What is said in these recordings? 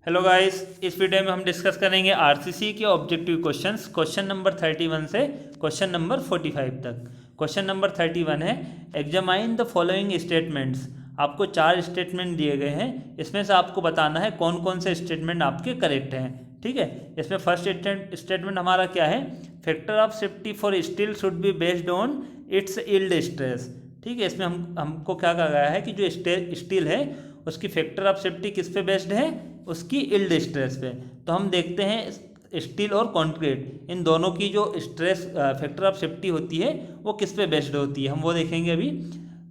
Hello guys, इस video में हम डिस्कस करेंगे आरसीसी के ऑब्जेक्टिव क्वेश्चंस क्वेश्चन नंबर 31 से क्वेश्चन नंबर 45 तक। क्वेश्चन नंबर 31 है एग्जामाइन द फॉलोइंग स्टेटमेंट्स। आपको 4 स्टेटमेंट दिए गए हैं, इसमें से आपको बताना है कौन कौन से स्टेटमेंट आपके करेक्ट हैं। ठीक है, इसमें फर्स्ट स्टेटमेंट हमारा क्या है, factor of safety for steel should be based on it's yield stress. ठीक है, इसमें हमको क्या कहा गया है कि जो स्टील है उसकी फैक्टर ऑफ सेफ्टी किस पे बेस्ड है, उसकी यील्ड स्ट्रेस पे। तो हम देखते हैं स्टील और कंक्रीट इन दोनों की जो स्ट्रेस फैक्टर ऑफ सेफ्टी होती है वो किस पे बेस्ड होती है, हम वो देखेंगे अभी।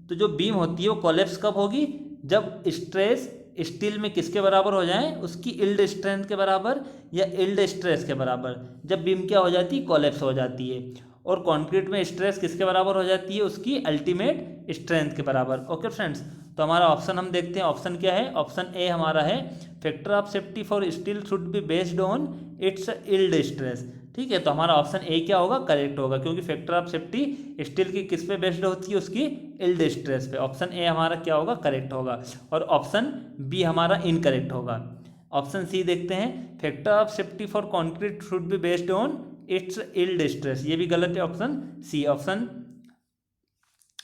तो जो बीम होती है वो कोलैप्स कब होगी, जब स्ट्रेस स्टील में किसके बराबर हो जाए, उसकी यील्ड स्ट्रेंथ के बराबर या यील्ड स्ट्रेस के बराबर। जब बीम क्या हो जाती है, कोलैप्स हो जाती है। और कंक्रीट में स्ट्रेस किसके बराबर हो जाती है, उसकी अल्टीमेट स्ट्रेंथ के बराबर। ओके फ्रेंड्स, तो हमारा ऑप्शन हम देखते हैं, ऑप्शन क्या है, ऑप्शन ए हमारा है factor of safety for steel should be based on it's yield stress. ठीक है, तो हमारा ऑप्शन ए क्या होगा, करेक्ट होगा, क्योंकि फैक्टर ऑफ सेफ्टी स्टील की किस पे बेस्ड होती है, उसकी यील्ड स्ट्रेस पे। ऑप्शन ए हमारा क्या होगा, करेक्ट होगा। और ऑप्शन बी हमारा इनकरेक्ट होगा। ऑप्शन सी देखते हैं, factor of safety for concrete should be based on it's yield stress, ये भी गलत है, ऑप्शन सी। ऑप्शन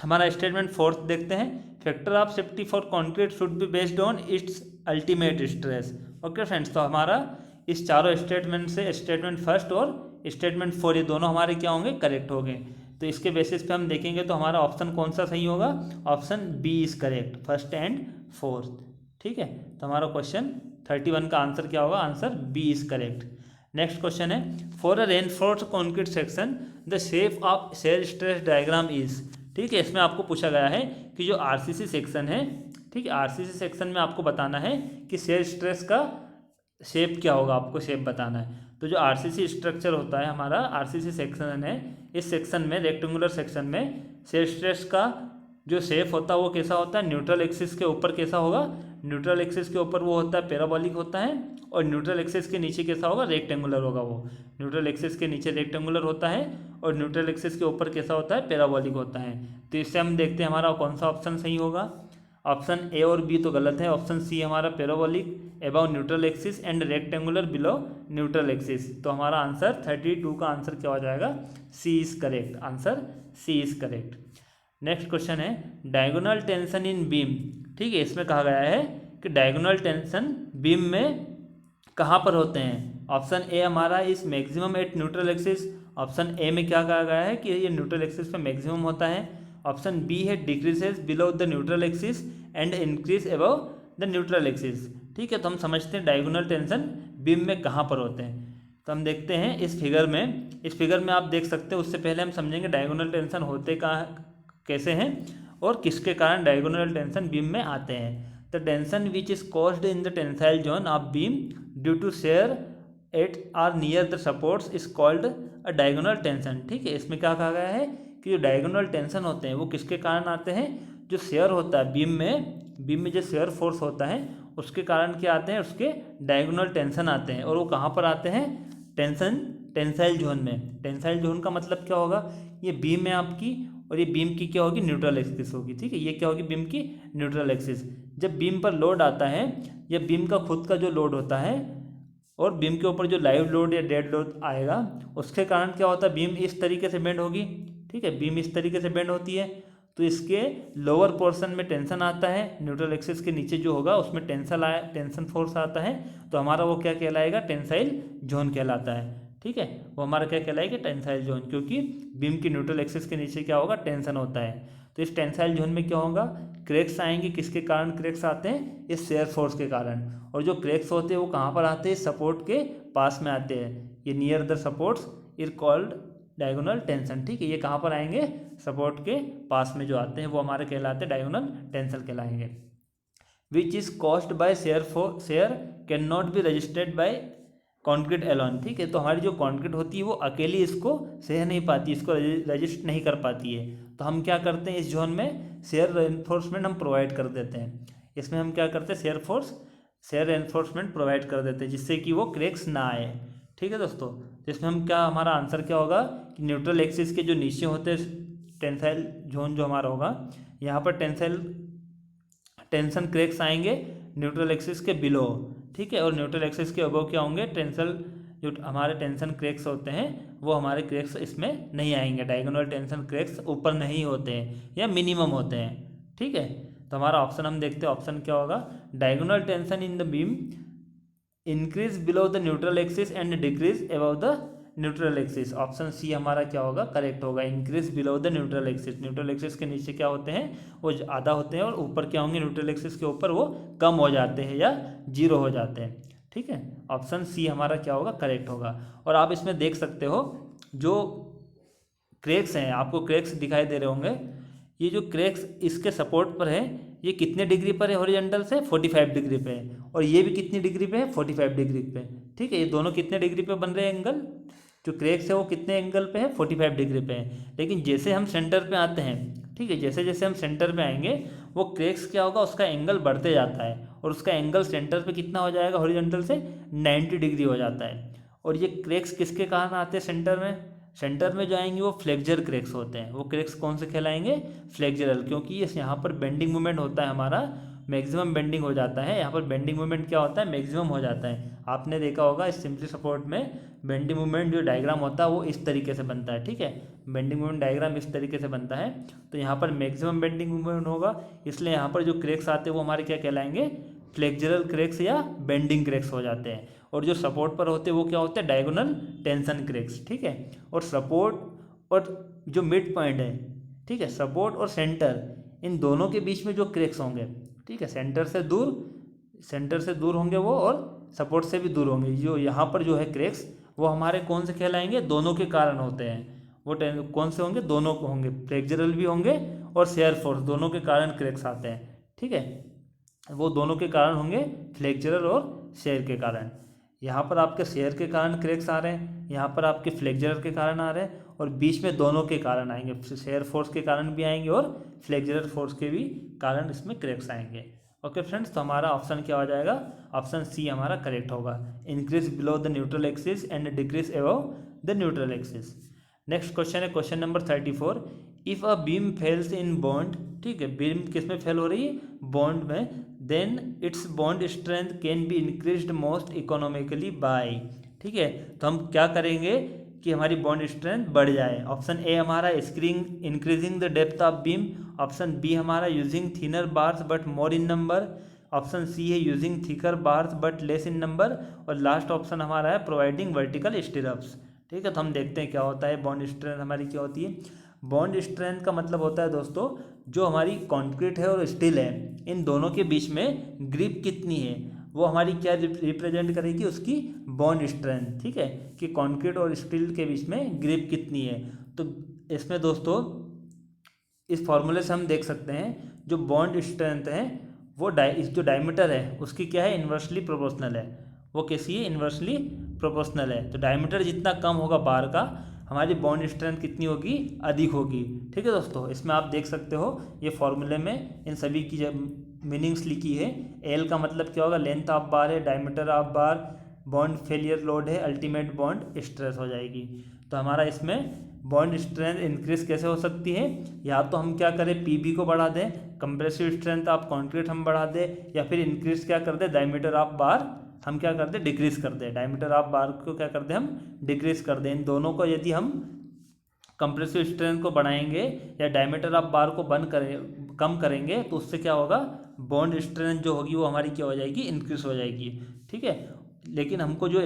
हमारा स्टेटमेंट फोर्थ देखते हैं, factor of safety for concrete should be based on it's ultimate stress. Okay friends, तो हमारा इस चारों स्टेटमेंट से स्टेटमेंट फर्स्ट और स्टेटमेंट फोर ये दोनों हमारे क्या होंगे, करेक्ट होंगे। तो इसके बेसिस पे हम देखेंगे तो हमारा ऑप्शन कौन सा सही होगा, option B is correct, first and fourth. ठीक है, तो हमारा क्वेश्चन 31 का आंसर क्या होगा, answer B is correct. Next question है, for a reinforced concrete section the shape of shear stress diagram is. ठीक है, इसमें आपको पूछा गया है कि जो आरसीसी सेक्शन है, ठीक है, आरसीसी सेक्शन में आपको बताना है कि शेयर स्ट्रेस का शेप क्या होगा, आपको शेप बताना है। तो जो आरसीसी स्ट्रक्चर होता है हमारा, आरसीसी सेक्शन है, इस सेक्शन में रेक्टेंगुलर सेक्शन में शेयर स्ट्रेस का जो शेप होता है वो कैसा होता है, न्यूट्रल एक्सिस के ऊपर कैसा होगा, न्यूट्रल एक्सिस के ऊपर वो होता है पैराबोलिक होता है, और न्यूट्रल एक्सिस के नीचे कैसा होगा, रेक्टेंगुलर होगा। वो न्यूट्रल एक्सिस के नीचे रेक्टेंगुलर होता है और न्यूट्रल एक्सिस के ऊपर कैसा होता है, पैराबोलिक होता है। तो इससे हम देखते हैं हमारा कौन सा ऑप्शन सही होगा। ऑप्शन ए और बी तो गलत है, ऑप्शन सी हमारा parabolic above neutral axis and rectangular below neutral axis. तो हमारा आंसर 32 का आंसर क्या हो जाएगा, C is correct, answer C is correct. Next question है, डायगोनल टेंशन इन बीम। ठीक है, इसमें कहा गया है कि डायगोनल टेंशन बीम में कहाँ पर होते हैं। ऑप्शन ए हमारा is maximum at neutral axis, option A में क्या कहा गया है कि ये न्यूट्रल एक्सिस पे मैक्सिमम होता है। ऑप्शन बी है decreases below the neutral axis and increase above the neutral axis. ठीक है, तो हम समझते हैं डायगोनल टेंशन बीम में कहाँ पर होते हैं। तो हम देखते हैं इस फिगर में आप देख सकते हैं। उससे पहले हम समझेंगे डायगोनल टेंशन होते कहाँ कैसे हैं और किसके कारण डायगोनल टेंशन बीम में आते हैं। The tension which is caused in the tensile zone of beam due to shear at or near the supports is called a diagonal tension. ठीक है, इसमें क्या कहा गया है कि जो डायगोनल टेंशन होते हैं वो किसके कारण आते हैं, जो शेयर होता है बीम में जो शेयर फोर्स होता है उसके कारण क्या आते हैं, उसके डायगोनल टेंशन आते हैं। और वो कहाँ पर आते हैं, टेंसाइल जोन में। टेंसाइल जोन का मतलब क्या होगा, ये बीम है आपकी और ये बीम की क्या होगी, न्यूट्रल एक्सिस होगी। ठीक है, ये क्या होगी, बीम की न्यूट्रल एक्सिस। जब बीम पर लोड आता है या बीम का खुद का जो लोड होता है और बीम के ऊपर जो लाइव लोड या डेड लोड आएगा उसके कारण क्या होता है, बीम इस तरीके से बेंड होगी। ठीक है, बीम इस तरीके से बेंड होती है तो इसके लोअर पोर्शन में टेंशन आता है, न्यूट्रल एक्सिस के नीचे जो होगा उसमें टेंशन फोर्स आता है। तो हमारा वो क्या कहलाएगा, टेंसाइल जोन कहलाता है। ठीक है, वो हमारा क्या कहलाएगा, टेंसाइल जोन, क्योंकि बीम की न्यूट्रल एक्सिस के नीचे क्या होगा, टेंशन होता है। तो इस टेंसाइल जोन में क्या होगा, क्रैक्स आएंगे। किसके कारण क्रैक्स आते हैं, इस शेयर फोर्स के कारण। और जो क्रैक्स होते हैं वो कहाँ पर आते हैं, सपोर्ट के पास में आते हैं। ये near the supports is called diagonal tension. ठीक है, ये कहाँ पर आएंगे, सपोर्ट के पास में जो आते हैं वो हमारे कहलाते हैं डायगोनल टेंशन कहलाएंगे। Which is caused by shear can not be resisted by concrete alone. ठीक है, तो हमारी जो कॉन्क्रीट होती है वो अकेली इसको सह नहीं पाती, इसको रजिस्ट नहीं कर पाती है। तो हम क्या करते हैं, इस जोन में शेयर रेनफोर्समेंट हम प्रोवाइड कर देते हैं। इसमें हम क्या करते हैं, शेयर रेनफोर्समेंट प्रोवाइड कर देते हैं जिससे कि वो क्रैक्स ना आए। ठीक है दोस्तों, तो इसमें हम क्या, हमारा आंसर क्या होगा कि न्यूट्रल एक्सिस के जो नीचे होते हैं टेंसाइल जोन जो हमारा होगा, यहाँ पर टेंशन क्रैक्स आएंगे न्यूट्रल एक्सिस के बिलो। ठीक है। और न्यूट्रल एक्सिस के अबव क्या होंगे, टेंसल जो हमारे टेंशन क्रैक्स होते हैं वो हमारे क्रैक्स इसमें नहीं आएंगे, डायगोनल टेंशन क्रैक्स ऊपर नहीं होते हैं या मिनिमम होते हैं। ठीक है, तो हमारा ऑप्शन हम देखते हैं, ऑप्शन क्या होगा, diagonal tension in the beam increase below the neutral axis and decrease above the neutral axis. Option C हमारा क्या होगा, करेक्ट होगा, increase below the neutral axis. Neutral axis के नीचे क्या होते हैं, वो आधा होते हैं, और ऊपर क्या होंगे, न्यूट्रल एक्सिस के ऊपर वो कम हो जाते हैं या जीरो हो जाते हैं। ठीक है, ऑप्शन सी हमारा क्या होगा, करेक्ट होगा। और आप इसमें देख सकते हो जो क्रैक्स हैं, आपको क्रैक्स दिखाई दे रहे होंगे, ये जो क्रैक्स इसके सपोर्ट पर है ये कितने डिग्री पर है, हॉरिजॉन्टल से 45 डिग्री पे है, और ये भी कितनी डिग्री पे है, 45 डिग्री पे। ठीक है, ये दोनों कितने डिग्री पे बन रहे हैं एंगल, जो क्रैक्स है वो कितने एंगल पे है, 45 डिग्री पे है। लेकिन जैसे हम सेंटर पे आते हैं, ठीक है, जैसे जैसे हम सेंटर पे आएंगे वो क्रैक्स क्या होगा, उसका एंगल बढ़ते जाता है, और उसका एंगल सेंटर पे कितना हो जाएगा, हॉरिजॉन्टल से 90 डिग्री हो जाता है। और ये क्रैक्स किसके कारण आते हैं सेंटर में, सेंटर में जो आएंगे वो फ्लेक्चर क्रैक्स होते हैं। वो क्रैक्स कौन से कहलाएंगे, फ्लेक्चरल, क्योंकि ये यहाँ पर बेंडिंग मूवमेंट होता है हमारा, मैक्सिमम बेंडिंग हो जाता है, यहाँ पर बेंडिंग मूवमेंट क्या होता है, मैक्सिमम हो जाता है। आपने देखा होगा इस सिंपली सपोर्ट में बेंडिंग मूवमेंट जो डायग्राम होता है वो इस तरीके से बनता है। ठीक है, बेंडिंग मूवमेंट डायग्राम इस तरीके से बनता है, तो यहाँ पर मैक्सिमम बेंडिंग मूवमेंट होगा, इसलिए यहाँ पर जो क्रैक्स आते हैं वो हमारे क्या कहलाएंगे, फ्लेक्चरल क्रैक्स या बेंडिंग क्रैक्स हो जाते हैं। और जो सपोर्ट पर होते हैं वो क्या होते हैं, डायगोनल टेंशन क्रैक्स। ठीक है, और सपोर्ट और जो मिड पॉइंट है, ठीक है, सपोर्ट और सेंटर, इन दोनों के बीच में जो क्रैक्स होंगे, ठीक है, सेंटर से दूर होंगे वो, और सपोर्ट से भी दूर होंगे, जो यहाँ पर जो है क्रैक्स वो हमारे कौन से कहलाएंगे, दोनों के कारण होते हैं। वो कौन से होंगे, दोनों को होंगे, फ्लेक्चरल भी होंगे और शेयर फोर्स, दोनों के कारण क्रैक्स आते हैं। ठीक है, वो दोनों के कारण होंगे, फ्लेक्चरल और शेयर के कारण। यहाँ पर आपके शेयर के कारण क्रैक्स आ रहे हैं, यहाँ पर आपके फ्लेक्चरल के कारण आ रहे हैं, और बीच में दोनों के कारण आएंगे, शेयर फोर्स के कारण भी आएंगे और फ्लेक्चरल फोर्स के भी कारण इसमें क्रैक्स आएंगे। ओके फ्रेंड्स, तो हमारा ऑप्शन क्या हो जाएगा, ऑप्शन सी हमारा करेक्ट होगा, increase below the neutral axis and decrease above the neutral axis. Next question है question number 34, if a beam fails in bond, ठीक है, बीम किस में फेल हो रही है, बॉन्ड में, then its bond strength can be increased most economically by. ठीक है, तो हम क्या करेंगे कि हमारी बॉन्ड स्ट्रेंथ बढ़ जाए। ऑप्शन ए हमारा increasing the depth of beam, option B हमारा using thinner bars but more in number, option C है using thicker bars but less in number, और लास्ट ऑप्शन हमारा है प्रोवाइडिंग वर्टिकल स्टिरअप्स। ठीक है, तो हम देखते हैं क्या होता है, बॉन्ड स्ट्रेंथ हमारी क्या होती है। बॉन्ड स्ट्रेंथ का मतलब होता है दोस्तों, जो हमारी कंक्रीट है और स्टील है, इन दोनों के बीच में ग्रिप कितनी है, वो हमारी क्या रिप्रेजेंट करेगी, उसकी बॉन्ड स्ट्रेंथ। ठीक है, कि कंक्रीट और स्टील के बीच में ग्रिप कितनी है। तो इसमें दोस्तों इस फॉर्मूले से हम देख सकते हैं, जो बॉन्ड स्ट्रेंथ है वो जो डायमीटर है उसकी क्या है, इन्वर्सली प्रोपोर्शनल है। वो कैसी है, इन्वर्सली प्रोपोर्शनल है। तो डायमीटर जितना कम होगा बार का, हमारी बॉन्ड स्ट्रेंथ कितनी होगी, अधिक होगी। ठीक है दोस्तों, इसमें आप देख सकते हो ये फॉर्मूले में इन सभी की मीनिंग्स लिखी है। एल का मतलब क्या होगा, लेंथ ऑफ बार है, diameter of bar, bond failure load है, अल्टीमेट बॉन्ड स्ट्रेस हो जाएगी। तो हमारा इसमें बॉन्ड स्ट्रेंथ इंक्रीज कैसे हो सकती है, या तो हम क्या करें, पीबी को बढ़ा दें, कंप्रेसिव स्ट्रेंथ ऑफ कंक्रीट हम बढ़ा दें, या फिर इंक्रीज क्या कर दें, डायमीटर ऑफ बार हम क्या कर दें, डिक्रीज कर दें, डायमीटर ऑफ बार को क्या कर दें, हम डिक्रीज कर दें। इन दोनों को यदि हम कंप्रेसिव स्ट्रेंथ को बढ़ाएंगे या डायमीटर ऑफ बार को कम करेंगे, तो उससे क्या होगा, बॉन्ड स्ट्रेंथ जो होगी वो हमारी क्या हो जाएगी, इंक्रीज हो जाएगी। ठीक है, लेकिन हमको जो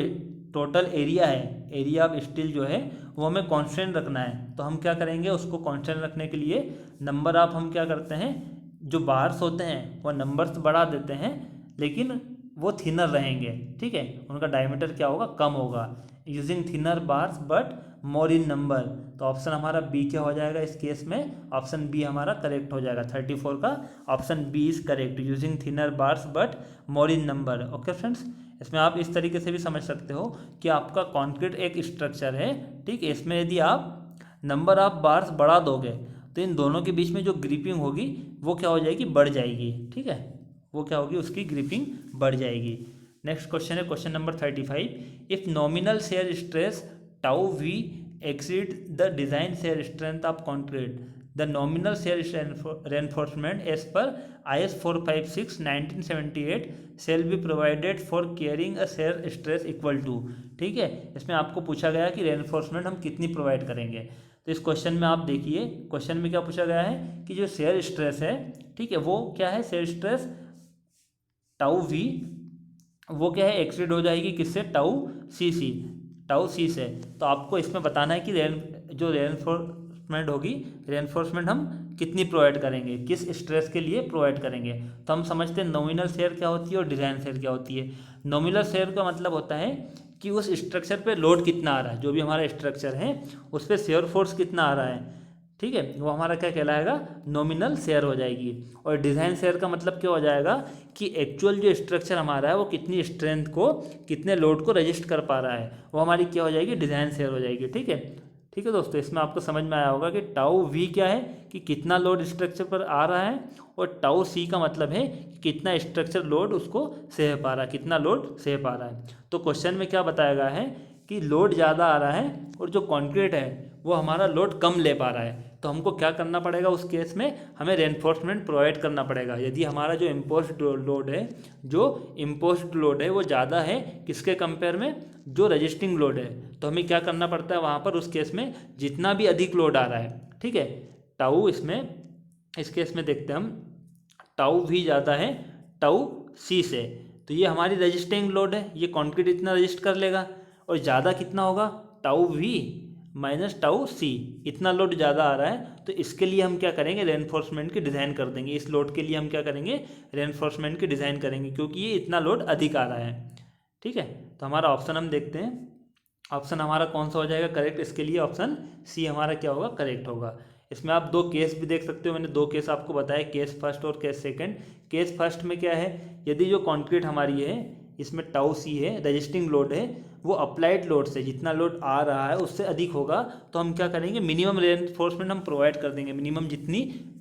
टोटल एरिया है, एरिया ऑफ स्टील जो है वो हमें कांस्टेंट रखना है। तो हम क्या करेंगे, उसको कांस्टेंट रखने के लिए नंबर ऑफ हम क्या करते हैं, जो बार्स होते हैं वो नंबर्स बढ़ा देते हैं, लेकिन वो थिनर रहेंगे। ठीक है, उनका डायमीटर क्या होगा, कम होगा, using thinner bars but more in number. तो ऑप्शन हमारा बी क्या हो जाएगा इस केस में, ऑप्शन बी हमारा करेक्ट हो जाएगा। 34 का option B is correct, using thinner bars but more in number. Okay friends, इसमें आप इस तरीके से भी समझ सकते हो कि आपका कंक्रीट एक स्ट्रक्चर है, ठीक है, इसमें यदि आप नंबर ऑफ बार्स बढ़ा दोगे तो इन दोनों के बीच में जो ग्रिपिंग होगी वो क्या हो जाएगी, बढ़ जाएगी। ठीक है, वो क्या होगी, उसकी ग्रिपिंग बढ़ जाएगी। नेक्स्ट क्वेश्चन है question number 35, if nominal shear stress tau v exceed the design shear strength of concrete, the nominal shear reinforcement as per IS 456 1978 shall be provided for carrying a shear stress equal to. ठीक है, इसमें आपको पूछा गया कि reinforcement हम कितनी provide करेंगे। तो इस क्वेश्चन में आप देखिए, क्वेश्चन में क्या पूछा गया है कि जो शेयर स्ट्रेस है, ठीक है, वो क्या है, शेयर स्ट्रेस टाउ वी, वो क्या है, एक्सीड हो जाएगी किससे, टाउ सी से। तो आपको इसमें बताना है कि जो रेनफोर्समेंट होगी, रेनफोर्समेंट हम कितनी प्रोवाइड करेंगे, किस स्ट्रेस के लिए प्रोवाइड करेंगे। तो हम समझते हैं नॉमिनल शेयर क्या होती है और डिज़ाइन शेयर क्या होती है। नॉमिनल शेयर का मतलब होता है कि उस स्ट्रक्चर पे लोड कितना आ रहा है, जो भी हमारा स्ट्रक्चर है उस पर शेयर फोर्स कितना आ रहा है, ठीक है, वो हमारा क्या कहलाएगा, नॉमिनल शेयर हो जाएगी। और डिज़ाइन शेयर का मतलब क्या हो जाएगा कि एक्चुअल जो स्ट्रक्चर हमारा है वो कितनी स्ट्रेंथ को, कितने लोड को रजिस्ट कर पा रहा है, वो हमारी क्या हो जाएगी, डिज़ाइन शेयर हो जाएगी। ठीक है, ठीक है दोस्तों, इसमें आपको समझ में आया होगा कि टाउ वी क्या है, कि कितना लोड स्ट्रक्चर पर आ रहा है, और टाउ सी का मतलब है कि कितना स्ट्रक्चर लोड उसको सह पा रहा है, कितना लोड सह पा रहा है। तो क्वेश्चन में क्या बताया गया है कि लोड ज़्यादा आ रहा है और जो कॉन्क्रीट है वो हमारा लोड कम ले पा रहा है। तो हमको क्या करना पड़ेगा उस केस में, हमें रेनफोर्समेंट प्रोवाइड करना पड़ेगा। यदि हमारा जो इम्पोज्ड लोड है वो ज़्यादा है किसके कंपेयर में, जो रजिस्टिंग लोड है, तो हमें क्या करना पड़ता है वहाँ पर, उस केस में जितना भी अधिक लोड आ रहा है, ठीक है, टाउ इस केस में देखते हैं हम, टाउ भी ज़्यादा है टाउ सी से, तो ये हमारी रजिस्टिंग लोड है, ये कॉन्क्रीट इतना रजिस्ट कर लेगा। और ज़्यादा कितना होगा, टाउ वी माइनस टाउ सी, इतना लोड ज़्यादा आ रहा है, तो इसके लिए हम क्या करेंगे, रेनफोर्समेंट की डिज़ाइन कर देंगे। इस लोड के लिए हम क्या करेंगे, रेनफोर्समेंट की डिज़ाइन करेंगे, क्योंकि ये इतना लोड अधिक आ रहा है। ठीक है, तो हमारा ऑप्शन हम देखते हैं, ऑप्शन हमारा कौन सा हो जाएगा करेक्ट, इसके लिए ऑप्शन सी हमारा क्या होगा, करेक्ट होगा। इसमें आप दो केस भी देख सकते हो, मैंने दो केस आपको बताया, केस फर्स्ट और केस सेकंड। केस फर्स्ट में क्या है, यदि जो कॉन्क्रीट हमारी है इसमें टाउ सी है, रजिस्टिंग लोड है, वो अप्लाइड लोड से जितना लोड आ रहा है उससे अधिक होगा, तो हम क्या करेंगे, मिनिमम रेनफोर्समेंट हम प्रोवाइड कर देंगे। जितनी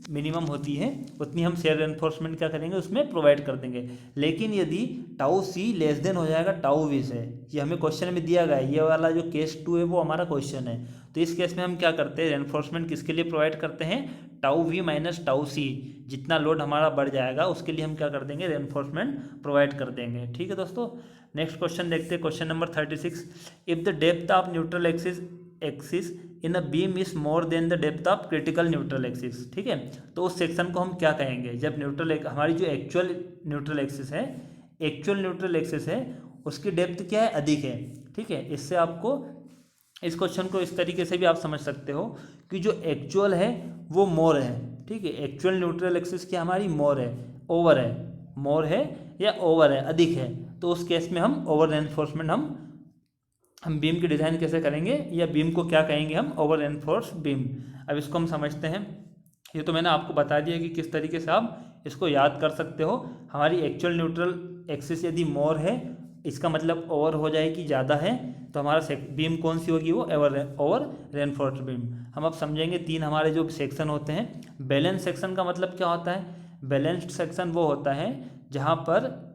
मिनिमम होती है उतनी हम शेयर रेनफोर्समेंट क्या करेंगे, उसमें प्रोवाइड कर देंगे। लेकिन यदि टाउ सी लेस देन हो जाएगा टाउ वी से, ये हमें क्वेश्चन में दिया गया है, ये वाला जो केस 2 है वो हमारा क्वेश्चन है। तो इस केस में हम क्या करते हैं, रेनफोर्समेंट किसके लिए प्रोवाइड करते हैं, टाउ वी माइनस टाउ सी, जितना लोड हमारा बढ़ जाएगा उसके लिए हम क्या कर देंगे, रेनफोर्समेंट प्रोवाइड कर देंगे। ठीक है दोस्तों, नेक्स्ट क्वेश्चन देखते हैं, question number 36। If the depth of neutral axis in a beam is more than the depth of critical neutral axis. ठीक है, तो उस सेक्शन को हम क्या कहेंगे, जब हमारी जो एक्चुअल न्यूट्रल एक्सिस है उसकी डेप्थ क्या है, अधिक है। ठीक है, इससे आपको इस क्वेश्चन को इस तरीके से भी आप समझ सकते हो कि जो एक्चुअल है वो मोर है। ठीक है, एक्चुअल न्यूट्रल एक्सिस क्या हमारी मोर है, मोर है या ओवर है, अधिक है, तो उस केस में हम ओवर रेनफोर्समेंट हम बीम की डिज़ाइन कैसे करेंगे, या बीम को क्या कहेंगे हम, ओवर रेनफोर्स बीम। अब इसको हम समझते हैं। ये तो मैंने आपको बता दिया कि किस तरीके से आप इसको याद कर सकते हो। हमारी एक्चुअल न्यूट्रल एक्सिस यदि मोर है, इसका मतलब ओवर हो जाएगी, ज़्यादा है, तो हमारा बीम कौन सी होगी, वो ओवर रेनफोर्स बीम। हम अब समझेंगे तीन हमारे जो सेक्शन होते हैं। बैलेंस सेक्शन का मतलब क्या होता है, बैलेंस्ड सेक्शन वो होता है जहाँ पर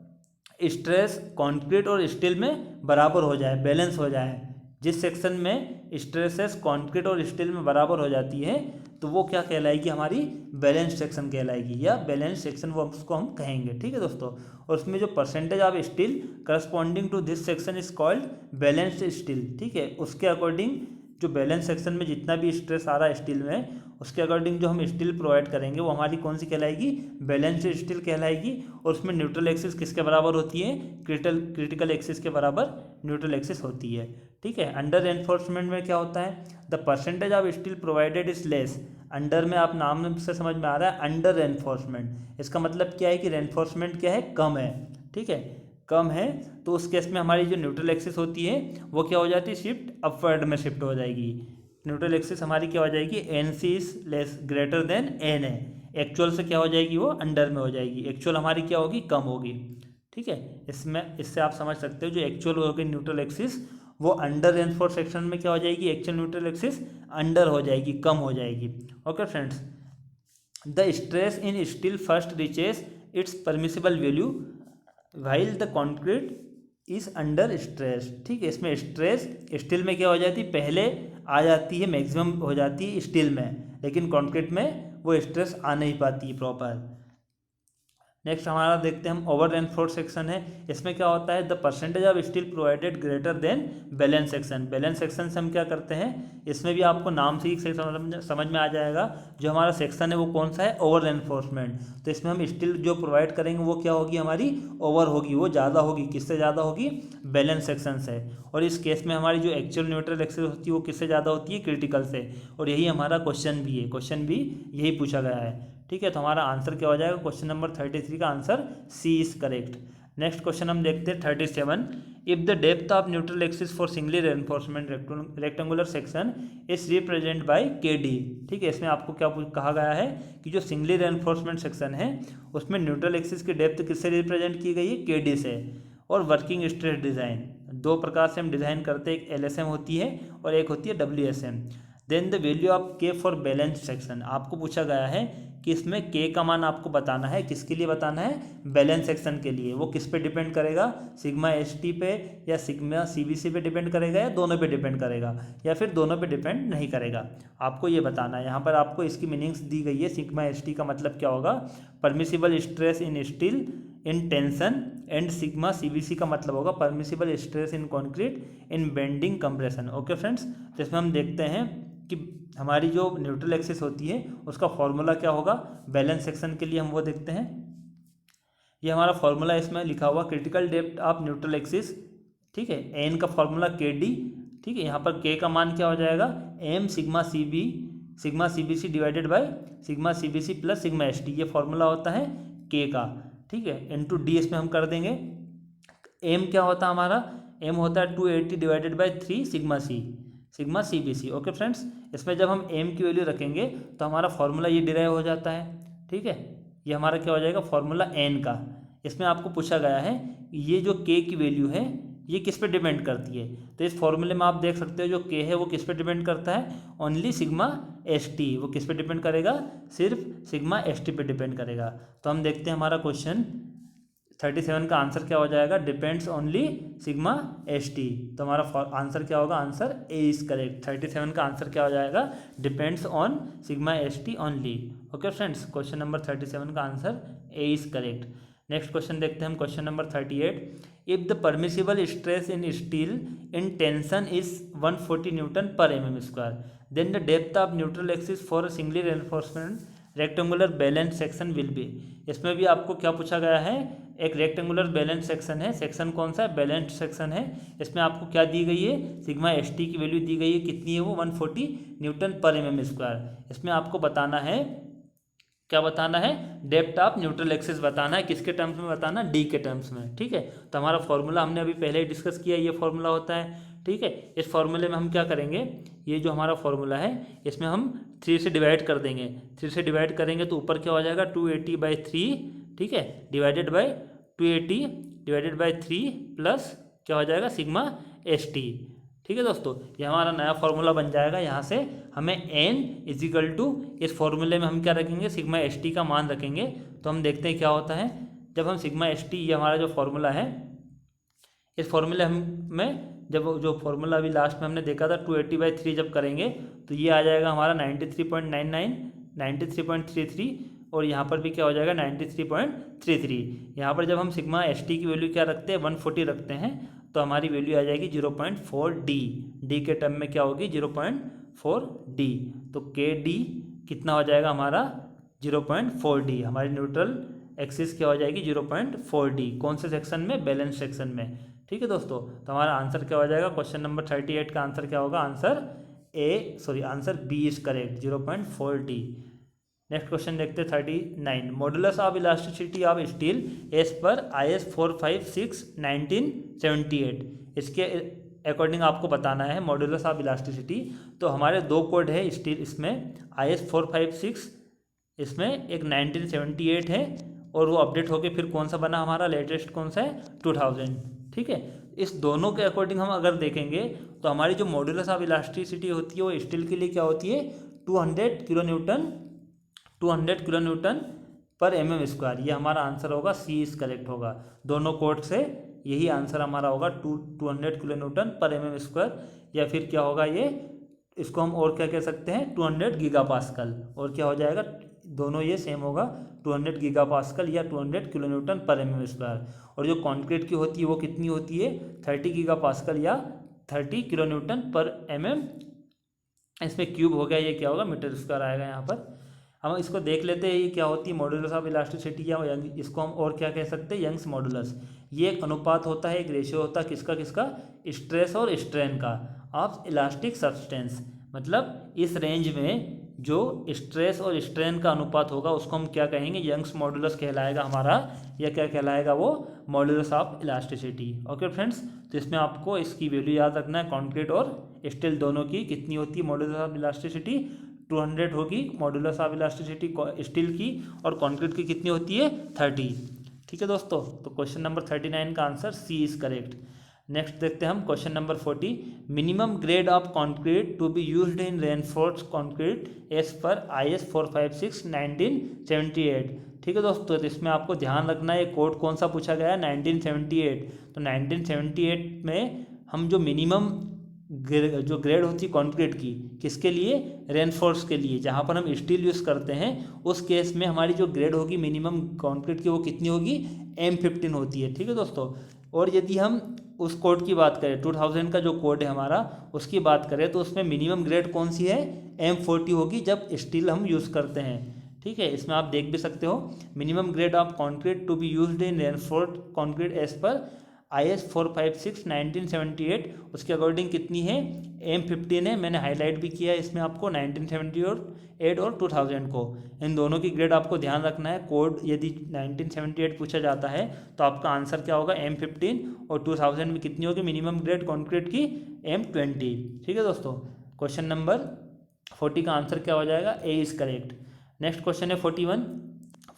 स्ट्रेस कंक्रीट और स्टील में बराबर हो जाए, बैलेंस हो जाए। जिस सेक्शन में स्ट्रेसेस कंक्रीट और स्टील में बराबर हो जाती है तो वो क्या कहलाएगी, हमारी बैलेंस सेक्शन कहलाएगी, या बैलेंस सेक्शन वो उसको हम कहेंगे। ठीक है दोस्तों, और उसमें जो percentage of steel corresponding to this section is called balanced steel. ठीक है, उसके अकॉर्डिंग जो बैलेंस सेक्शन में जितना भी स्ट्रेस आ रहा है स्टील में, उसके अकॉर्डिंग जो हम स्टील प्रोवाइड करेंगे वो हमारी कौन सी कहलाएगी, बैलेंस्ड स्टील कहलाएगी। और उसमें न्यूट्रल एक्सिस किसके बराबर होती है, क्रिटिकल एक्सिस के बराबर न्यूट्रल एक्सिस होती है। ठीक है, अंडर रेनफोर्समेंट में क्या होता है, the percentage of steel provided is less. Under में आप नाम से समझ में आ रहा है, अंडर रेनफोर्समेंट, इसका मतलब क्या है कि रेनफोर्समेंट क्या है, कम है। ठीक है, कम है, तो उस केस में हमारी जो न्यूट्रल एक्सिस होती है वो क्या हो जाती है, शिफ्ट अपवर्ड में शिफ्ट हो जाएगी। न्यूट्रल एक्सिस हमारी क्या हो जाएगी, N C is less greater than N है, एक्चुअल से क्या हो जाएगी, वो अंडर में हो जाएगी, एक्चुअल हमारी क्या होगी, कम होगी। ठीक है, इससे आप समझ सकते हो जो एक्चुअल होगी न्यूट्रल एक्सिस वो अंडर रेनफोर्स सेक्शन में क्या हो जाएगी, एक्चुअल न्यूट्रल एक्सिस अंडर हो जाएगी, कम हो जाएगी। Okay friends, the stress in steel first reaches it's permissible value while the concrete is under stress. ठीक है, इसमें स्ट्रेस स्टील में क्या हो जाती है, पहले आ जाती है, मैक्सिमम हो जाती है स्टील में, लेकिन कंक्रीट में वो स्ट्रेस आ नहीं पाती प्रॉपर। नेक्स्ट हमारा देखते हैं हम ओवर रेनफोर्स सेक्शन है। इसमें क्या होता है, the percentage of steel provided greater than balance section. Balance section से हम क्या करते हैं, इसमें भी आपको नाम से ही समझ में आ जाएगा, जो हमारा सेक्शन है वो कौन सा है, ओवर रेनफोर्समेंट। तो इसमें हम स्टील जो प्रोवाइड करेंगे वो क्या होगी, हमारी ओवर होगी, वो ज़्यादा होगी। किससे ज़्यादा होगी, बैलेंस सेक्शन से। और इस केस में हमारी जो एक्चुअल न्यूट्रल एक्सिस होती है वो किससे ज़्यादा होती है, क्रिटिकल से। और यही हमारा क्वेश्चन भी है, क्वेश्चन भी यही पूछा गया है। ठीक है, तो हमारा आंसर क्या हो जाएगा, क्वेश्चन नंबर 33 का answer C is correct. Next question हम देखते हैं 37। If the depth of neutral axis for singly reinforcement rectangular section is represent by K D. ठीक है, इसमें आपको क्या कहा गया है कि जो सिंगली रेनफोर्समेंट सेक्शन है उसमें न्यूट्रल एक्सिस की डेप्थ किससे रिप्रेजेंट की गई है, के डी से। और वर्किंग स्ट्रेस डिज़ाइन, दो प्रकार से हम डिज़ाइन करते हैं, एक LSM होती है और एक होती है WSM। Then the value of K for balance section, आपको पूछा गया है कि इसमें के का मान आपको बताना है, किसके लिए बताना है, बैलेंस सेक्शन के लिए। वो किस पे डिपेंड करेगा, सिग्मा ST पे या सिग्मा CBC पे डिपेंड करेगा, या दोनों पे डिपेंड करेगा, या फिर दोनों पे डिपेंड नहीं करेगा, आपको ये बताना है। यहाँ पर आपको इसकी मीनिंग्स दी गई है। सिग्मा ST का मतलब क्या होगा, permissible stress in steel in tension, and sigma CBC का मतलब होगा परमिसिबल स्ट्रेस इन कॉन्क्रीट इन बेंडिंग कंप्रेशन। ओके फ्रेंड्स, तो इसमें हम देखते हैं कि हमारी जो न्यूट्रल एक्सिस होती है उसका फॉर्मूला क्या होगा बैलेंस सेक्शन के लिए, हम वो देखते हैं। ये हमारा फॉर्मूला इसमें लिखा हुआ, critical depth of neutral axis. ठीक है, एन का फॉर्मूला KD। ठीक है, यहाँ पर के का मान क्या हो जाएगा, M sigma CBC divided by sigma CBC plus sigma ST, ये फॉर्मूला होता है के का। ठीक है, इनटू डी इसमें हम कर देंगे। M क्या होता है हमारा, M होता है 280 divided by 3 sigma CBC। Okay friends, इसमें जब हम M की वैल्यू रखेंगे तो हमारा फॉर्मूला ये डिराइव हो जाता है। ठीक है, ये हमारा क्या हो जाएगा, फॉर्मूला N का। इसमें आपको पूछा गया है ये जो K की वैल्यू है ये किस पे डिपेंड करती है, तो इस फॉर्मूले में आप देख सकते हो जो K है वो किस पे डिपेंड करता है, ओनली सिग्मा ST। वो किस पे डिपेंड करेगा, सिर्फ सिग्मा ST पे डिपेंड करेगा। तो हम देखते हैं हमारा क्वेश्चन 37 का आंसर क्या हो जाएगा, डिपेंड्स ओनली सिग्मा ST। तो हमारा आंसर क्या होगा, आंसर A इज करेक्ट। 37 का आंसर क्या हो जाएगा, depends on sigma ST only. Okay friends, question number 37 का answer A is correct. Next question देखते हैं हम, question number 38। If the permissible stress in steel in tension is 140 newton per mm², then the depth of neutral axis for singly reinforcement rectangular balance section will be. इसमें भी आपको क्या पूछा गया है, एक रेक्टेंगुलर बैलेंस सेक्शन है, section कौन सा है, बैलेंस सेक्शन है। इसमें आपको क्या दी गई है, सिग्मा ST की वैल्यू दी गई है, कितनी है वो 140 न्यूटन पर mm²। इसमें आपको बताना है, क्या बताना है, डेप्थ ऑफ न्यूट्रल एक्सिस बताना है, किसके टर्म्स में बताना, D के टर्म्स में। ठीक है, तो हमारा फॉर्मूला हमने अभी पहले ही डिस्कस किया, ये फॉर्मूला होता है। ठीक है, इस फॉर्मूले में हम क्या करेंगे, ये जो हमारा फॉर्मूला है इसमें हम 3 से डिवाइड कर देंगे। 3 से डिवाइड करेंगे तो ऊपर क्या हो जाएगा, 280/3। ठीक है, divided by 280 divided by 3 plus क्या हो जाएगा, सिग्मा ST। ठीक है दोस्तों, ये हमारा नया फॉर्मूला बन जाएगा। यहाँ से हमें n इजिकल टू, इस फॉर्मूले में हम क्या रखेंगे, सिग्मा ST का मान रखेंगे। तो हम देखते हैं क्या होता है, जब हम सिग्मा ST, ये हमारा जो फॉर्मूला है, इस फॉर्मूले में जब जो फॉर्मूला अभी लास्ट में हमने देखा था 280/3 जब करेंगे तो ये आ जाएगा हमारा 93.99, 93.33, और यहाँ पर भी क्या हो जाएगा 93.33। यहाँ पर जब हम सिग्मा ST की वैल्यू क्या रखते हैं, 140 रखते हैं, तो हमारी वैल्यू आ जाएगी 0.4D। D के टर्म में क्या होगी, 0.4D। तो KD कितना हो जाएगा हमारा, 0.4D। हमारी न्यूट्रल एक्सिस क्या हो जाएगी, 0.4D। कौन से सेक्शन में, बैलेंस सेक्शन में। ठीक है दोस्तों, तो हमारा आंसर क्या हो जाएगा, क्वेश्चन नंबर 38 का आंसर क्या होगा, answer B is correct, 0.4D। Next question देखते हैं 39। Modulus of elasticity of steel as per IS 456/1978। इसके अकॉर्डिंग आपको बताना है मॉडुलस ऑफ इलास्टिसिटी। तो हमारे 2 कोड है स्टील, इसमें IS 456, इसमें एक 1978 है, और वो अपडेट होके फिर कौन सा बना हमारा, लेटेस्ट कौन सा है, 2000। ठीक है, इस दोनों के अकॉर्डिंग हम अगर देखेंगे तो हमारी जो मॉडुलस ऑफ इलास्टिसिटी होती है वो स्टील के लिए क्या होती है, 200 किलो न्यूटन पर mm²। ये हमारा आंसर होगा, C इज करेक्ट होगा। दोनों कोड से यही आंसर हमारा होगा, 200 किलो न्यूटन पर mm², या फिर क्या होगा ये इसको हम और क्या कह सकते हैं 200 गीगापास्कल, और क्या हो जाएगा दोनों ये सेम होगा 200 गीगापास्कल या 200 किलोन्यूटन पर एम एम स्क्वायर। और जो कॉन्क्रीट की होती है वो कितनी होती है 30 गीगापास्कल या 30 किलोन्यूटन पर एम एम। इसमें क्यूब हो गया, ये क्या होगा मीटर स्क्वायर आएगा यहाँ पर। हम इसको देख लेते हैं ये क्या होती है मॉडुलस ऑफ इलास्टिसिटी, या इसको हम और क्या कह सकते हैं यंग्स मॉडुलस। ये एक अनुपात होता है, एक रेशियो होता है किसका किसका, स्ट्रेस और स्ट्रेन का ऑफ इलास्टिक सब्सटेंस। मतलब इस रेंज में जो स्ट्रेस और स्ट्रेन का अनुपात होगा उसको हम क्या कहेंगे यंग्स मॉडुलस कहलाएगा हमारा, या क्या कहलाएगा वो modulus of elasticity. Okay friends, तो इसमें आपको इसकी वैल्यू याद रखना है, कॉन्क्रीट और स्टील दोनों की कितनी होती है मॉडुलस ऑफ इलास्टिसिटी 200 होगी मॉडुलस ऑफ इलास्टिसिटी स्टील की, और कॉन्क्रीट की कितनी होती है 30। ठीक है दोस्तों, तो क्वेश्चन नंबर 39 का answer C is correct. Next देखते हैं हम question number 40, minimum grade of concrete to be used in reinforce concrete as per IS 456 1978। ठीक है दोस्तों, तो इसमें आपको ध्यान रखना है कोड कौन सा पूछा गया है 1978। तो 1978 में हम जो मिनिमम जो ग्रेड होती है कॉन्क्रीट की किसके लिए रेनफोर्स के लिए, जहाँ पर हम स्टील यूज़ करते हैं उस केस में हमारी जो ग्रेड होगी मिनिमम कॉन्क्रीट की वो कितनी होगी M15 होती है। ठीक है दोस्तों, और यदि हम उस कोड की बात करें 2000 का जो कोड है हमारा उसकी बात करें तो उसमें मिनिमम ग्रेड कौन सी है M40 होगी जब स्टील हम यूज़ करते हैं। ठीक है, इसमें आप देख भी सकते हो minimum grade of concrete to be used in reinforced concrete as per IS 456 1978 उसके अकॉर्डिंग कितनी है M15 है। मैंने हाईलाइट भी किया है इसमें आपको 1978 और 2000 को, इन दोनों की ग्रेड आपको ध्यान रखना है। कोड यदि 1978 पूछा जाता है तो आपका आंसर क्या होगा M15, और 2000 में कितनी होगी मिनिमम ग्रेड कॉन्क्रीट की M20। ठीक है दोस्तों, क्वेश्चन नंबर 40 का आंसर क्या हो जाएगा A is correct. Next question है 41,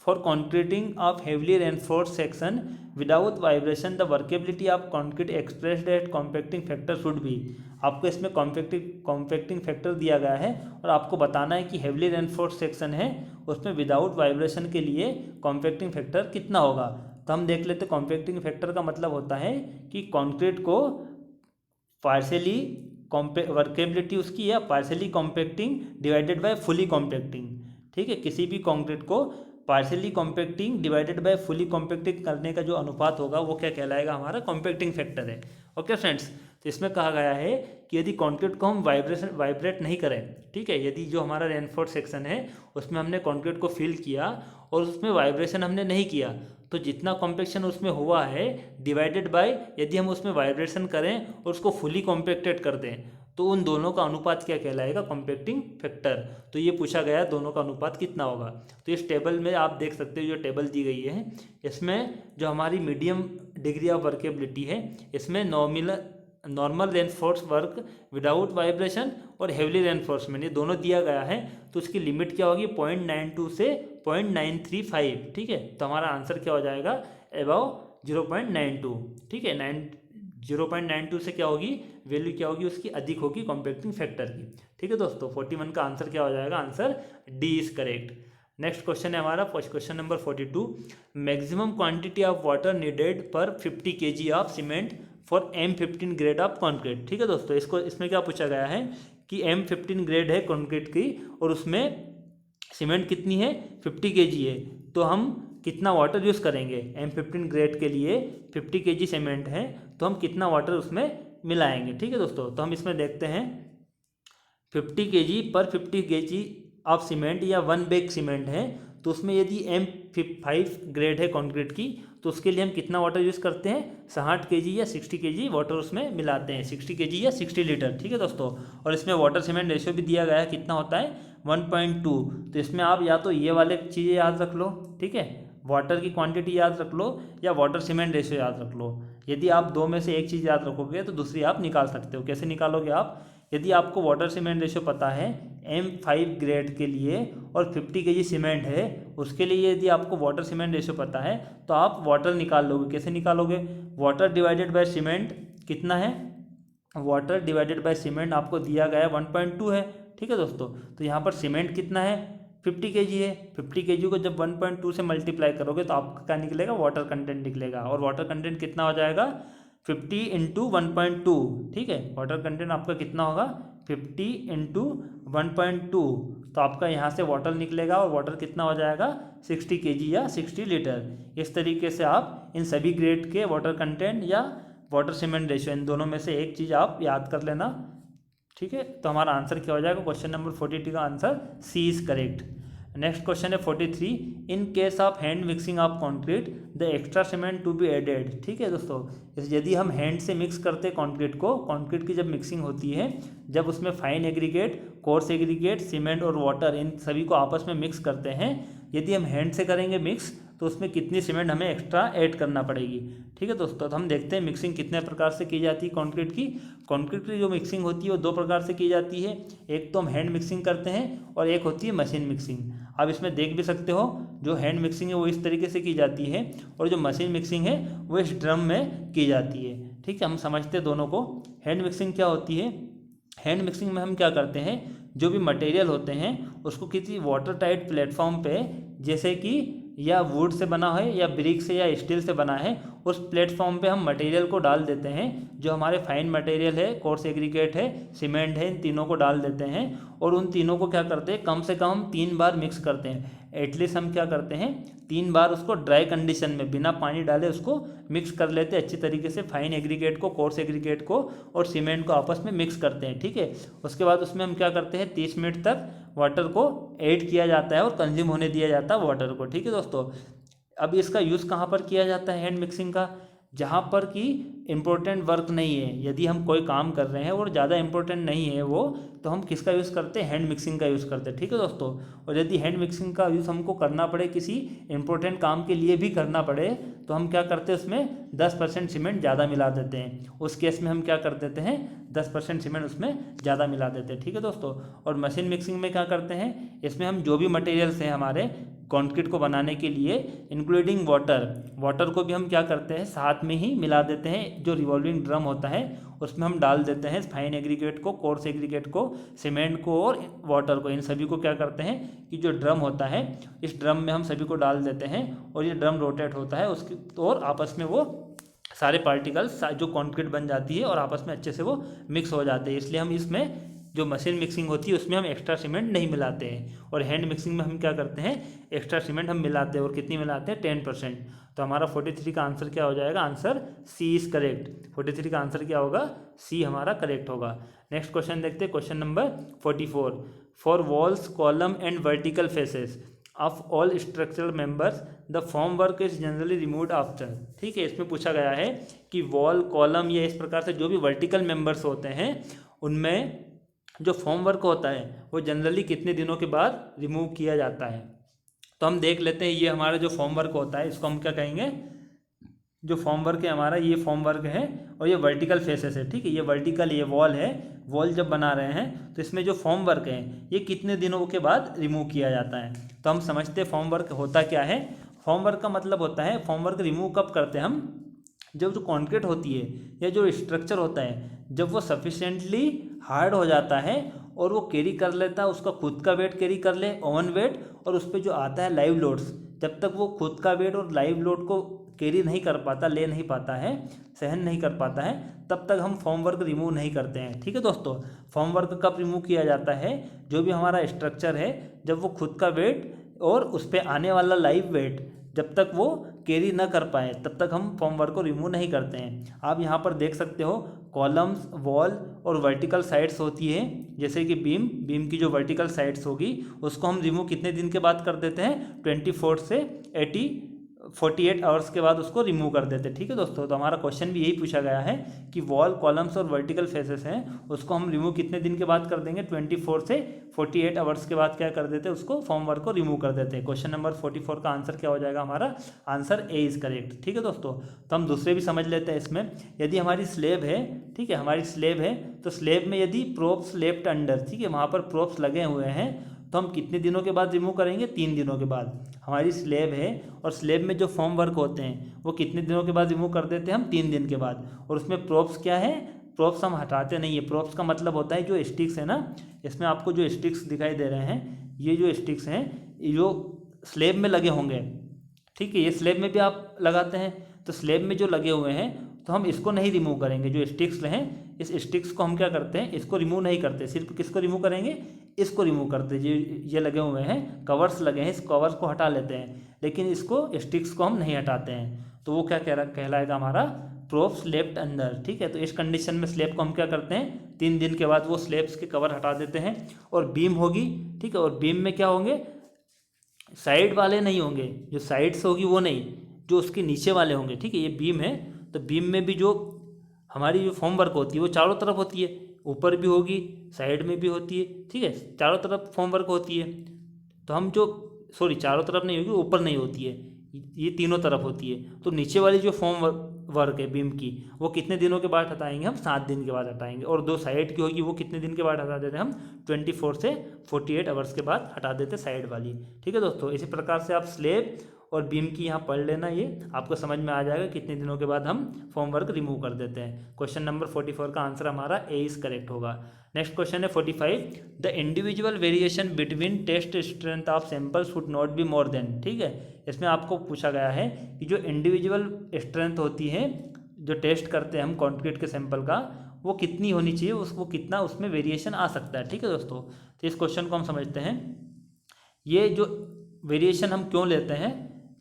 for concreting of heavily reinforce section without vibration the workability of concrete expressed at compacting factor should be. आपको इसमें कॉम्पैक्टिंग फैक्टर दिया गया है और आपको बताना है कि हेवली रेनफोर्स सेक्शन है उसमें विदाउट वाइब्रेशन के लिए कॉम्पैक्टिंग फैक्टर कितना होगा। तो हम देख लेते कॉम्पैक्टिंग फैक्टर का मतलब होता है कि कॉन्क्रीट को पार्शियली वर्केबिलिटी उसकी है partially compacting divided by fully compacting. ठीक है, किसी भी कॉन्क्रीट को partially compacting divided by fully compacting करने का जो अनुपात होगा वो क्या कहलाएगा हमारा कॉम्पैक्टिंग फैक्टर है। ओके फ्रेंड्स, तो इसमें कहा गया है कि यदि कॉन्क्रीट को हम वाइब्रेट नहीं करें, ठीक है, यदि जो हमारा रेनफोर्स सेक्शन है उसमें हमने कॉन्क्रीट को फिल किया और उसमें वाइब्रेशन हमने नहीं किया, तो जितना कॉम्पैक्शन उसमें हुआ है डिवाइडेड बाय यदि हम उसमें वाइब्रेशन करें और उसको फुली कॉम्पैक्टेड कर दें तो उन दोनों का अनुपात क्या कहलाएगा कॉम्पैक्टिंग फैक्टर। तो ये पूछा गया दोनों का अनुपात कितना होगा। तो इस टेबल में आप देख सकते हो जो टेबल दी गई है इसमें जो हमारी मीडियम डिग्री ऑफ वर्केबिलिटी है इसमें normal reinforce work without vibration और हेवली रेनफोर्समेंट ये दोनों दिया गया है। तो उसकी लिमिट क्या होगी 0.92 से 0.935। ठीक है, तो हमारा आंसर क्या हो जाएगा अबव 0.92। ठीक है, 0.92 से क्या होगी वैल्यू क्या होगी उसकी अधिक होगी कॉम्पैक्टिंग फैक्टर की। ठीक है दोस्तों, 41 का आंसर क्या हो जाएगा answer D is correct. Next question है हमारा question number 42, maximum quantity of water needed पर 50 kg of cement for M15 grade of concrete. ठीक है दोस्तों, इसमें क्या पूछा गया है कि M15 ग्रेड है कॉन्क्रीट की और उसमें सीमेंट कितनी है 50 kg है, तो हम कितना वाटर यूज़ करेंगे M15 ग्रेड के लिए 50 kg सीमेंट है तो हम कितना वाटर उसमें मिलाएंगे। ठीक है दोस्तों, तो हम इसमें देखते हैं 50 kg पर 50 kg ऑफ सीमेंट या 1 बैग सीमेंट है तो उसमें यदि M5 ग्रेड है कॉन्क्रीट की तो उसके लिए हम कितना वाटर यूज़ करते हैं 60 kg या 60 kg वाटर उसमें मिलाते हैं 60 kg या 60 लीटर। ठीक है दोस्तों, और इसमें वाटर सीमेंट रेशियो भी दिया गया है कितना होता है 1.2। तो इसमें आप या तो ये वाले चीज़ें याद रख लो, ठीक है, वाटर की क्वांटिटी याद रख लो या वाटर सीमेंट रेशियो याद रख लो। यदि आप दो में से एक चीज़ याद रखोगे तो दूसरी आप निकाल सकते हो। कैसे निकालोगे आप, यदि आपको वाटर सीमेंट रेशियो पता है M5 ग्रेड के लिए और 50 kg सीमेंट है उसके लिए यदि आपको वाटर सीमेंट रेशियो पता है तो आप वाटर निकाल लोगे। कैसे निकालोगे, वाटर डिवाइडेड बाय सीमेंट कितना है, वाटर डिवाइडेड बाय सीमेंट आपको दिया गया है 1.2 है। ठीक है दोस्तों, तो यहाँ पर सीमेंट कितना है 50 kg है, 50 kg को जब 1.2 से मल्टीप्लाई करोगे तो आपका क्या निकलेगा वाटर कंटेंट निकलेगा, और वाटर कंटेंट कितना हो जाएगा 50 × 1.2। ठीक है, वाटर कंटेंट आपका कितना होगा 50 इंटू 1.2, तो आपका यहाँ से वाटर निकलेगा और वाटर कितना हो जाएगा 60 kg या 60 लीटर। इस तरीके से आप इन सभी ग्रेड के वाटर कंटेंट या वाटर सीमेंट रेशियो, इन दोनों में से एक चीज़ आप याद कर लेना, ठीक है। तो हमारा आंसर क्या हो जाएगा, क्वेश्चन नंबर 42 का answer C is correct. Next question है 43, in case of hand mixing of concrete the extra cement to be added. ठीक है दोस्तों, यदि हम हैंड से मिक्स करते हैं कॉन्क्रीट को, कॉन्क्रीट की जब मिक्सिंग होती है, जब उसमें fine aggregate, coarse aggregate, cement और वाटर इन सभी को आपस में मिक्स करते हैं, यदि हम हैंड से करेंगे मिक्स तो उसमें कितनी सीमेंट हमें एक्स्ट्रा ऐड करना पड़ेगी। ठीक है दोस्तों, तो हम देखते हैं मिक्सिंग कितने प्रकार से की जाती है कॉन्क्रीट की। कॉन्क्रीट की जो मिक्सिंग होती है वो दो प्रकार से की जाती है, एक तो हम हैंड मिक्सिंग करते हैं और एक होती है मशीन मिक्सिंग। आप इसमें देख भी सकते हो, जो हैंड मिक्सिंग है वो इस तरीके से की जाती है और जो मशीन मिक्सिंग है वो इस ड्रम में की जाती है। ठीक है, हम समझते हैं दोनों को। हैंड मिक्सिंग क्या होती है, हैंड मिक्सिंग में हम क्या करते हैं, जो भी मटेरियल होते हैं उसको किसी वाटर टाइट प्लेटफॉर्म पे, जैसे कि या वुड से बना है या ब्रिक से या स्टील से बना है, उस प्लेटफॉर्म पे हम मटेरियल को डाल देते हैं। जो हमारे फाइन मटेरियल है, कोर्स एग्रीगेट है, सीमेंट है, इन तीनों को डाल देते हैं और उन तीनों को क्या करते हैं, कम से कम हम 3 बार मिक्स करते हैं। एटलीस्ट हम क्या करते हैं, 3 बार उसको ड्राई कंडीशन में बिना पानी डाले उसको मिक्स कर लेते हैं अच्छी तरीके से। फाइन एग्रीगेट को, कोर्स एग्रीगेट को और सीमेंट को आपस में मिक्स करते हैं। ठीक है, उसके बाद उसमें हम क्या करते हैं, 30 मिनट तक वाटर को ऐड किया जाता है और कंज्यूम होने दिया जाता है वाटर को। ठीक है दोस्तों, अब इसका यूज़ कहाँ पर किया जाता है हैंड मिक्सिंग का, जहाँ पर कि इम्पोर्टेंट वर्क नहीं है, यदि हम कोई काम कर रहे हैं और ज़्यादा इम्पोर्टेंट नहीं है वो, तो हम किसका यूज़ करते हैं, हैंड मिक्सिंग का यूज़ करते हैं। ठीक है दोस्तों, और यदि हैंड मिक्सिंग का यूज़ हमको करना पड़े, किसी इंपॉर्टेंट काम के लिए भी करना पड़े, तो हम क्या करते हैं, उसमें 10% सीमेंट ज़्यादा मिला देते हैं। उस केस में हम क्या कर देते हैं, 10% सीमेंट उसमें ज़्यादा मिला देते हैं। ठीक है दोस्तों, और मशीन मिक्सिंग में क्या करते हैं, इसमें हम जो भी मटेरियल्स हैं हमारे कॉन्क्रीट को बनाने के लिए, इंक्लूडिंग वाटर को भी हम क्या करते हैं, साथ में ही मिला देते हैं। जो रिवॉल्विंग ड्रम होता है उसमें हम डाल देते हैं फाइन एग्रीगेट को, कोर्स एग्रीगेट को, सीमेंट को और वाटर को। इन सभी को क्या करते हैं कि जो ड्रम होता है, इस ड्रम में हम सभी को डाल देते हैं और ये ड्रम रोटेट होता है उसकी, और आपस में वो सारे पार्टिकल्स जो कॉन्क्रीट बन जाती है और आपस में अच्छे से वो मिक्स हो जाते हैं। इसलिए हम इसमें जो मशीन मिक्सिंग होती है उसमें हम एक्स्ट्रा सीमेंट नहीं मिलाते हैं, और हैंड मिक्सिंग में हम क्या करते हैं, एक्स्ट्रा सीमेंट हम मिलाते हैं। और कितनी मिलाते हैं, 10%। तो हमारा 43 का आंसर क्या हो जाएगा, आंसर सी इज करेक्ट। 43 का आंसर क्या होगा, सी हमारा करेक्ट होगा। नेक्स्ट क्वेश्चन देखते हैं, question number 44, for walls, column and vertical faces of all structural members the form work is generally removed after. ठीक है, इसमें पूछा गया है कि वॉल, कॉलम या इस प्रकार से जो भी वर्टिकल मेंबर्स होते हैं उनमें जो फॉर्म वर्क होता है वो जनरली कितने दिनों के बाद रिमूव किया जाता है। तो हम देख लेते हैं, ये हमारा जो फॉर्म वर्क होता है इसको हम क्या कहेंगे, जो फॉर्म वर्क है हमारा, ये फॉर्म वर्क है और ये वर्टिकल फेसेस है। ठीक है, ये वर्टिकल, ये वॉल है, वॉल जब बना रहे हैं तो इसमें जो फॉर्म वर्क है ये कितने दिनों के बाद रिमूव किया जाता है। तो हम समझते हैं फॉर्म वर्क होता क्या है। फॉर्म वर्क का मतलब होता है, फॉर्म वर्क रिमूव कब करते हैं हम, जब जो कॉन्क्रीट होती है या जो स्ट्रक्चर होता है, जब वो सफिशिएंटली हार्ड हो जाता है और वो कैरी कर लेता है, उसका खुद का वेट कैरी कर ले, ओवन वेट, और उस पर जो आता है लाइव लोड्स, जब तक वो खुद का वेट और लाइव लोड को कैरी नहीं कर पाता, ले नहीं पाता है, सहन नहीं कर पाता है, तब तक हम फॉर्म वर्क रिमूव नहीं करते हैं। ठीक है दोस्तों, फॉर्म वर्क कब रिमूव किया जाता है, जो भी हमारा स्ट्रक्चर है, जब वो खुद का वेट और उस पर आने वाला लाइव वेट जब तक वो कैरी ना कर पाए तब तक हम फॉर्म वर्क को रिमूव नहीं करते हैं। आप यहाँ पर देख सकते हो, कॉलम्स, वॉल और वर्टिकल साइड्स होती है, जैसे कि बीम की जो वर्टिकल साइड्स होगी उसको हम रिमूव कितने दिन के बाद कर देते हैं, 24 से 48 आवर्स के बाद उसको रिमूव कर देते हैं। ठीक है दोस्तों, तो हमारा क्वेश्चन भी यही पूछा गया है कि वॉल, कॉलम्स और वर्टिकल फेसेस हैं उसको हम रिमूव कितने दिन के बाद कर देंगे, 24 से 48 आवर्स के बाद क्या कर देते हैं, उसको फॉर्म वर्क को रिमूव कर देते हैं। क्वेश्चन नंबर 44 का आंसर क्या हो जाएगा, हमारा आंसर ए इज करेक्ट। ठीक है दोस्तों, तो हम दूसरे भी समझ लेते हैं इसमें। यदि हमारी स्लेब है, ठीक है, हमारी स्लेब है, तो स्लेब में यदि प्रोप्स लेफ्ट अंडर, ठीक है, वहाँ पर प्रोप्स लगे हुए हैं, तो हम कितने दिनों के बाद रिमूव करेंगे, 3 दिनों के बाद। हमारी स्लेब है और स्लेब में जो फॉर्म वर्क होते हैं वो कितने दिनों के बाद रिमूव कर देते हैं हम, 3 दिन के बाद। और उसमें प्रोप्स क्या है, प्रोप्स हम हटाते नहीं है। प्रोप्स का मतलब होता है जो स्टिक्स है ना, इसमें आपको जो स्टिक्स दिखाई दे रहे हैं, ये जो स्टिक्स हैं जो स्लेब में लगे होंगे, ठीक है, ये स्लेब में भी आप लगाते हैं, तो स्लेब में जो लगे हुए हैं तो हम इसको नहीं रिमूव करेंगे। जो स्टिक्स हैं इस स्टिक्स को हम क्या करते हैं, इसको रिमूव नहीं करते, सिर्फ किसको रिमूव करेंगे, इसको रिमूव करते हैं। ये लगे हुए हैं कवर्स लगे हैं, इस कवर्स को हटा लेते हैं, लेकिन इसको स्टिक्स को हम नहीं हटाते हैं। तो वो क्या कहलाएगा हमारा प्रोप्स लेफ्ट अंदर। ठीक है, तो इस कंडीशन में स्लैब को हम क्या करते हैं, 3 दिन के बाद वो स्लैब्स के कवर हटा देते हैं और बीम होगी। ठीक है, और बीम में क्या होंगे, साइड वाले नहीं होंगे, जो साइड से होगी वो नहीं, जो उसके नीचे वाले होंगे। ठीक है, ये बीम है तो बीम में भी जो हमारी जो फॉर्म वर्क होती है वो चारों तरफ होती है, ऊपर भी होगी साइड में भी होती है। ठीक है, चारों तरफ फॉर्म वर्क होती है। तो हम जो चारों तरफ नहीं होगी, ऊपर नहीं होती है, ये तीनों तरफ होती है। तो नीचे वाली जो फॉर्म वर्क है बीम की वो कितने दिनों के बाद हटाएंगे, हम 7 दिन के बाद हटाएंगे। और 2 साइड की होगी वो कितने दिन के बाद हटा देते हैं, हम 24 से 48 आवर्स के बाद हटा देते हैं साइड वाली। ठीक है दोस्तों, इसी प्रकार से आप स्लैब और बीम की यहाँ पढ़ लेना, ये आपको समझ में आ जाएगा कितने दिनों के बाद हम फॉर्म वर्क रिमूव कर देते हैं। क्वेश्चन नंबर 44 का आंसर हमारा ए इज करेक्ट होगा। नेक्स्ट क्वेश्चन है 45, the individual variation between test strength of sample should not be more than. ठीक है, इसमें आपको पूछा गया है कि जो इंडिविजुअल स्ट्रेंथ होती है जो टेस्ट करते हैं हम कंक्रीट के सैंपल का, वो कितनी होनी चाहिए, उसको कितना उसमें वेरिएशन आ सकता है। ठीक है दोस्तों, तो इस क्वेश्चन को हम समझते हैं। ये जो वेरिएशन हम क्यों लेते हैं,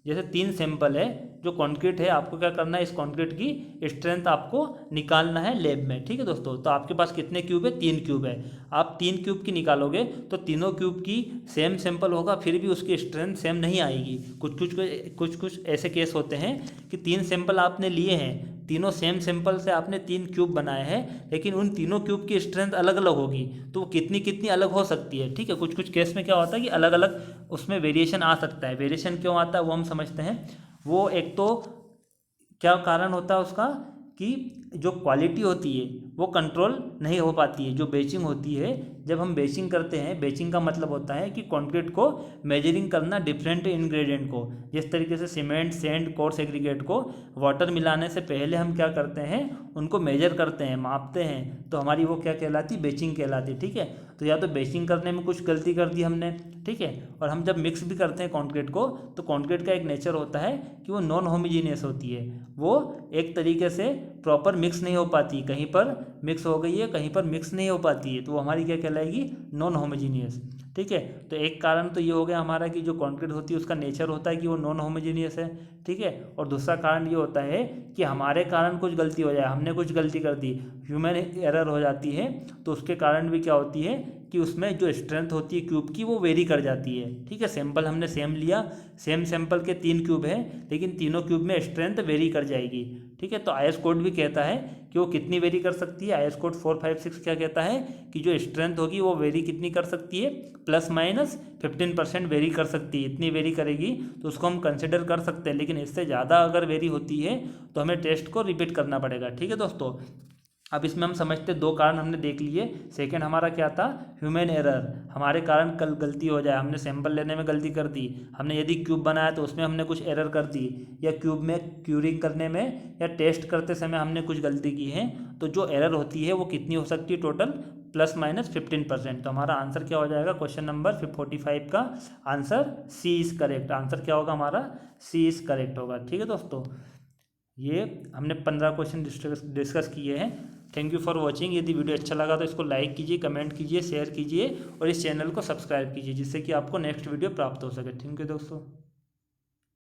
जैसे 3 सैंपल है जो कंक्रीट है, आपको क्या करना है, इस कंक्रीट की स्ट्रेंथ आपको निकालना है लैब में। ठीक है दोस्तों, तो आपके पास कितने क्यूब है, 3 क्यूब है। आप 3 क्यूब की निकालोगे तो तीनों क्यूब की सेम सैंपल होगा, फिर भी उसकी स्ट्रेंथ सेम नहीं आएगी। कुछ ऐसे केस होते हैं कि 3 सैंपल आपने लिए हैं, तीनों सेम सैंपल से आपने 3 क्यूब बनाए हैं, लेकिन उन तीनों क्यूब की स्ट्रेंथ अलग अलग होगी, तो वो कितनी अलग हो सकती है। ठीक है, कुछ केस में क्या होता है कि अलग अलग उसमें वेरिएशन आ सकता है। वेरिएशन क्यों आता है वो हम समझते हैं। वो एक तो क्या कारण होता है उसका कि जो क्वालिटी होती है वो कंट्रोल नहीं हो पाती है। जो बेचिंग होती है, जब हम बेचिंग करते हैं, बेचिंग का मतलब होता है कि कंक्रीट को मेजरिंग करना डिफरेंट इंग्रेडिएंट को। जिस तरीके से सीमेंट, सैंड, कोर्स एग्रीगेट को वाटर मिलाने से पहले हम क्या करते हैं, उनको मेजर करते हैं, मापते हैं, तो हमारी वो क्या कहलाती, बेचिंग कहलाती। ठीक है, तो या तो बेचिंग करने में कुछ गलती कर दी हमने, ठीक है, और हम जब मिक्स भी करते हैं कंक्रीट को, तो कंक्रीट का एक नेचर होता है कि वो नॉन होमोजीनियस होती है, वो एक तरीके से प्रॉपर मिक्स नहीं हो पाती, कहीं पर मिक्स हो गई है, कहीं पर मिक्स नहीं हो पाती है, तो वो हमारी क्या कहलाएगी, नॉन होमोजीनियस। ठीक है, तो एक कारण तो ये हो गया हमारा कि जो कंक्रीट होती है उसका नेचर होता है कि वो नॉन होमोजीनियस है। ठीक है, और दूसरा कारण ये होता है कि हमारे कारण कुछ गलती हो जाए, हमने कुछ गलती कर दी, ह्यूमन एरर हो जाती है, तो उसके कारण भी क्या होती है कि उसमें जो स्ट्रेंथ होती है क्यूब की वो वेरी कर जाती है। ठीक है, सैंपल हमने सेम लिया, सेम सैंपल के 3 क्यूब हैं, लेकिन तीनों क्यूब में स्ट्रेंथ वेरी कर जाएगी। ठीक है, तो आईएस कोड भी कहता है कि वो कितनी वेरी कर सकती है। आईएस कोड 456 क्या कहता है कि जो स्ट्रेंथ होगी वो वेरी कितनी कर सकती है, ±15% वेरी कर सकती है। इतनी वेरी करेगी तो उसको हम कंसिडर कर सकते हैं, लेकिन इससे ज़्यादा अगर वेरी होती है तो हमें टेस्ट को रिपीट करना पड़ेगा। ठीक है दोस्तों, अब इसमें हम समझते 2 कारण हमने देख लिए। सेकंड हमारा क्या था, ह्यूमन एरर, हमारे कारण कल गलती हो जाए, हमने सैंपल लेने में गलती कर दी, हमने यदि क्यूब बनाया तो उसमें हमने कुछ एरर कर दी, या क्यूब में क्यूरिंग करने में या टेस्ट करते समय हमने कुछ गलती की है, तो जो एरर होती है वो कितनी हो सकती है, टोटल ±15%। तो हमारा आंसर क्या हो जाएगा, क्वेश्चन नंबर 45 का answer C is correct. Answer क्या होगा हमारा, सी इज करेक्ट होगा। ठीक है दोस्तों, ये हमने 15 क्वेश्चन डिस्कस किए हैं। Thank you for watching. यदि वीडियो अच्छा लगा तो इसको लाइक कीजिए, कमेंट कीजिए, शेयर कीजिए और इस चैनल को सब्सक्राइब कीजिए, जिससे कि आपको नेक्स्ट वीडियो प्राप्त हो सके। थैंक यू दोस्तों।